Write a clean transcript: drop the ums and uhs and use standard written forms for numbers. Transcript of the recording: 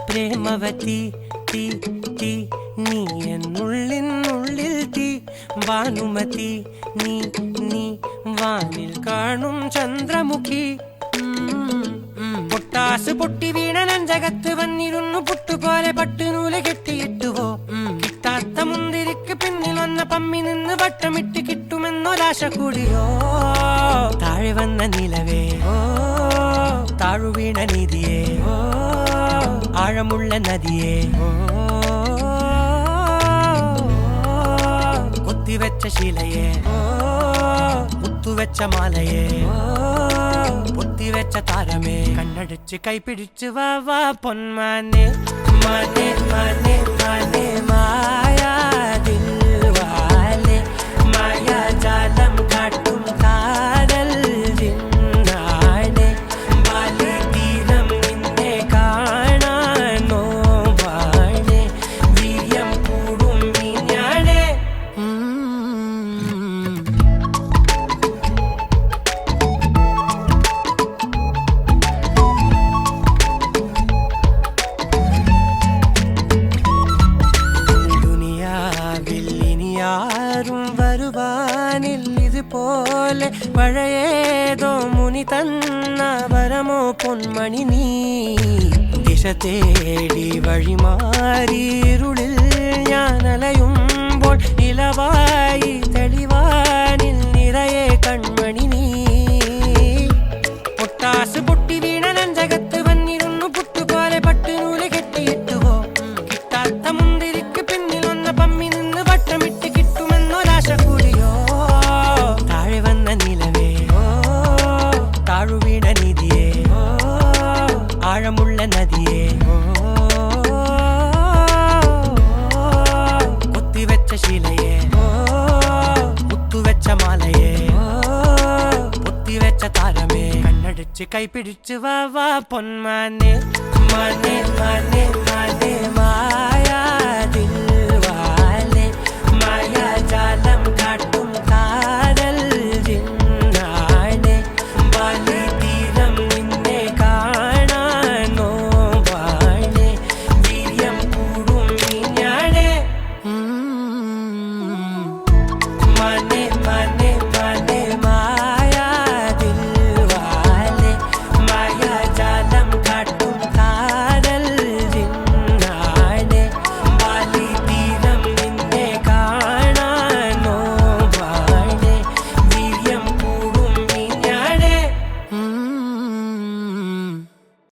പ്രേമവതി തീ തീ നീ എന്നുള്ളിനുള്ളിൽ തീ ഭാനുമതി നീ നീ വാനിൽ കാണും ചന്ദ്രമുഖി പൊട്ടാസ് പൊട്ടി വീണ നെഞ്ചകത്ത് വന്നിരുന്നു പുട്ടുപോലെ പട്ടുനൂല് കെട്ടിയിട്ടുവോ കിട്ടാത്ത മുന്തിരിക്ക് പിന്നിൽ വന്ന പമ്മി നിന്ന് വട്ടമിട്ട് കിട്ടുമെന്നൊരാശ കൂടിയോ താഴെ വന്ന നിലവേ ഓ താഴുവീണ നിധിയേ ഓ ആഴമുള്ള നദിയേ കൊത്തിവെച്ച ശിലയേ മുത്തുവെച്ച മാലയേ പൊത്തിവെച്ച താരമേ കണ്ണടിച്ച് കൈപിടിച്ച് വാ വാ പൊന്മാനെ മാനെ മാനെ മാനെ മായാ ദിൽവാലെ മായാജാലം കാട്ടും കാതൽ ജിന്നാനെ ബാലി തീരം നിന്നെ കാണാൻ നോവാനെ വീര്യം കൂടും മീഞ്ഞാനെ ും വരുവാനിൽ ഇതുപോലെ പഴയേതോ മുനി തന്ന വരമോ പൊന്മണി നീ ദിശ തേടി വഴിമാറിയിരുളിൽ ഞാൻ അലയുമ്പോൾ ഇലവായി തെളിവാനിൽ നിറയെ കൺമണി നീ പൊട്ടാസ് പൊട്ടി വീണ നെഞ്ചകത്ത് വന്നിരുന്നു പുട്ടുപോലെ പട്ടുനൂല് കെട്ടിയിട്ടുവോ കിട്ടാത്ത മുന്തിരിക്ക് പിന്നിൽ വന്ന പമ്മി നിന്ന് വട്ടമിട്ട് കിട്ടുമെന്നൊരാശ കൂടിയോ താഴെ വന്ന നിലവേ ഓ താഴുവീണ നിധിയേ ഓ ആഴമുള്ള നദിയേ ഓ കൊത്തിവെച്ച ശിലയേ ഓ മുത്തുവെച്ച മാലയേ ഓ പൊത്തിവെച്ച താരമേ കണ്ണടിച്ച് കൈപിടിച്ച് വാ വാ പൊന്മാനെ മാനെ മാനെ മാനെ മായ